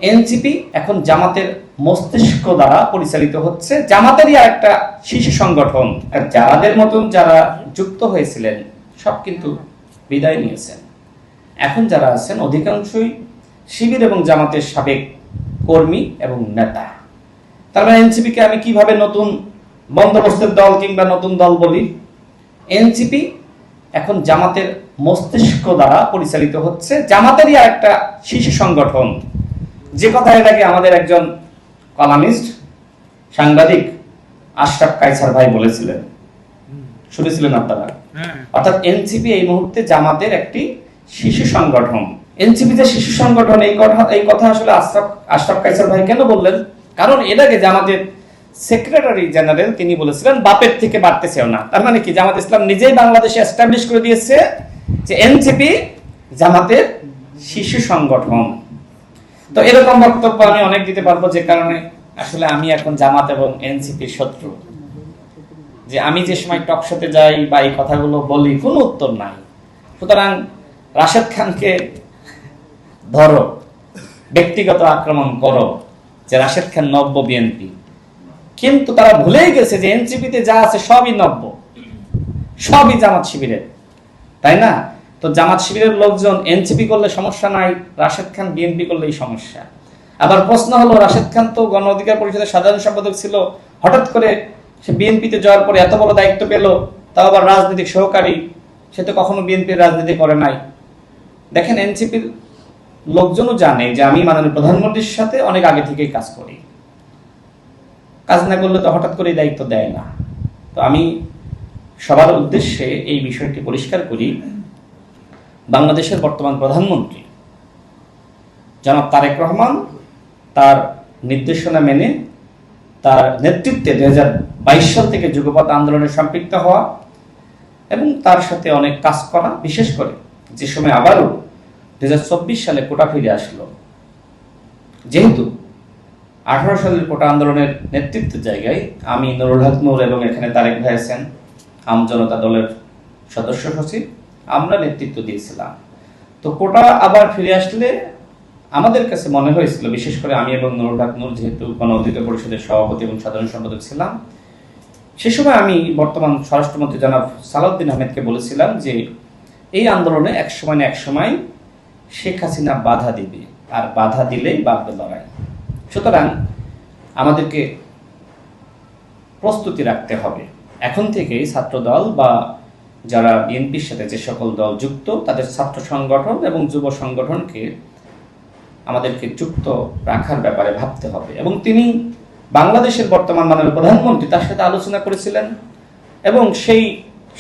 NCP এখন জামাতের মস্তিষ্ক দ্বারা পরিচালিত হচ্ছে। জামাতেরই আর একটা শিশু সংগঠন। আর যাদের মতন যারা যুক্ত হয়েছিলেন সব কিন্তু বিদায় নিয়েছেন। এখন যারা আছেন অধিকাংশই শিবির এবং জামাতের সাবেক কর্মী এবং নেতা। তার মানে এনসিপিকে আমি কিভাবে নতুন বন্দোবস্তের দল কিংবা নতুন দল বলি? এনসিপি এখন জামাতের মস্তিষ্ক দ্বারা পরিচালিত হচ্ছে। জামাতেরই আর একটা শিশু সংগঠন। যে কথা এটাকে আমাদের একজন কলামিস্ট সাংবাদিক আশরাফ কায়সার ভাই বলেছিলেন, শুনেছিলেন আপনারা? অর্থাৎ এনসিপি এই মুহূর্তে জামাতের একটি শিশু সংগঠন। এনসিপি যে শিশু সংগঠন এই কথা আসলে আশরাফ কায়সার ভাই কেন বললেন? কারণ এর আগে জামাতের সেক্রেটারি জেনারেল তিনি বলেছিলেন বাপের থেকে বাড়তেছেও না। তার মানে কি জামাত ইসলাম নিজেই বাংলাদেশে এস্টাবলিশ করে দিয়েছে যে এনসিপি জামাতের শিশু সংগঠন। তো এরকম বক্তব্য আমি অনেক দিতে পারবো, যে কারণে আসলে আমি এখন জামাত এবং এনসিপির শত্রু। যে আমি যে সময় টক শোতে যাই বা এই কথাগুলো বলি কোনো উত্তর নাই। সুতরাং রাশেদ খানকে ধরো, ব্যক্তিগত আক্রমণ করো যে রাশেদ খান নব্য বিএনপি, কিন্তু তারা ভুলেই গেছে যে এনসিপিতে যা আছে সবই নব্য, সবই জামাত শিবিরের, তাই না? তো জামাত শিবিরের লোকজন এনসিপি করলে সমস্যা নাই, রাশেদ খান বিএনপি করলেই সমস্যা। আবার প্রশ্ন হলো, রাশেদ খান তো গণ অধিকার পরিষদের সাধারণ সম্পাদক ছিল, হঠাৎ করে সে বিএনপিতে যাওয়ার পরে এত বড় দায়িত্ব পেল, তাও আবার রাজনৈতিক সহকারী, সে তো কখনো বিএনপির রাজনীতি করে নাই। দেখেন, এনসিপির লোকজনও জানে যে আমি মাননীয় প্রধানমন্ত্রীর সাথে অনেক আগে থেকেই কাজ করি, কাজ না করলে তো হঠাৎ করে দায়িত্ব দেয় না। তো আমি সবার উদ্দেশ্যে এই বিষয়টি পরিষ্কার করি, বাংলাদেশের বর্তমান প্রধানমন্ত্রী জনাব তারেক রহমান তার নির্দেশনা মেনে তার নেতৃত্বে 2022 সাল থেকে যুগপৎ আন্দোলনে সম্পৃক্ত হওয়া এবং তার সাথে অনেক কাজ করা, বিশেষ করে যে সময় আবারও 2024 সালে কোটা ফিরে আসলো, যেহেতু 18 সালের কোটা আন্দোলনের নেতৃত্বের জায়গায় আমি নুরুল হক নূর এবং এখানে তারেক ভাই আছেন আম জনতা দলের সদস্য সচিব, আমরা নেতৃত্ব দিয়েছিলাম। তো কোটা আবার ফিরে আসলে আমাদের কাছে মনে হয়েছিল, বিশেষ করে আমি এবং নুরুল হক নূর যেহেতু গণ অধিকার পরিষদের সভাপতি এবং সাধারণ সম্পাদক ছিলাম, সে সময় আমি বর্তমান স্বরাষ্ট্রমন্ত্রী জনাব সালাউদ্দিন আহমেদকে বলেছিলাম যে এই আন্দোলনে এক সময় না এক সময় শেখ হাসিনা বাধা দিবে, আর বাধা দিলেই বাধবে লড়াই। সুতরাং আমাদেরকে প্রস্তুতি রাখতে হবে। এখন থেকেই ছাত্র দল বা যারা বিএনপির সাথে যে সকল দল যুক্ত, তাদের ছাত্র সংগঠন এবং যুব সংগঠনকে আমাদেরকে যুক্ত রাখার ব্যাপারে ভাবতে হবে। এবং তিনি বাংলাদেশের বর্তমান মাননীয় প্রধানমন্ত্রী তার সাথে আলোচনা করেছিলেন, এবং সেই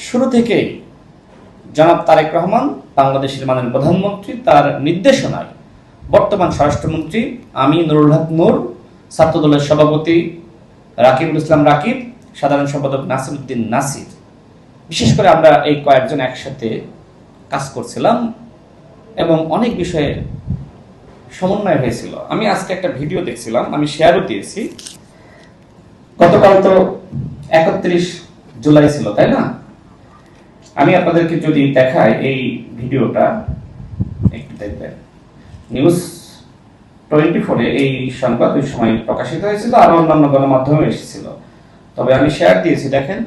শুরু থেকেই জনাব তারেক রহমান বাংলাদেশের মাননীয় প্রধানমন্ত্রী তার নির্দেশনায় বর্তমান স্বরাষ্ট্রমন্ত্রী আমি নুরুল হক নূর, ছাত্র দলের সভাপতি রাকিবুল ইসলাম রাকিব, সাধারণ সম্পাদক নাসিরউদ্দিন নাসির, বিশেষ করে আমরা এই কয়েকজন একসাথে কাজ করছিলাম এবং অনেক বিষয়ে সমন্বয় হয়েছিল। আমি আজকে একটা ভিডিও দেখছিলাম, আমি শেয়ারও দিয়েছি। গতকাল তো 31 জুলাই ছিল, তাই না? আমি আপনাদেরকে যদি দেখাই এই ভিডিওটা, একটু দেখবেন। নিউজ 24-এ এই সংবাদ ওই সময় প্রকাশিত হয়েছিল, আর অন্যান্য গণমাধ্যমে এসেছিল, তবে আমি শেয়ার দিয়েছি। দেখেন।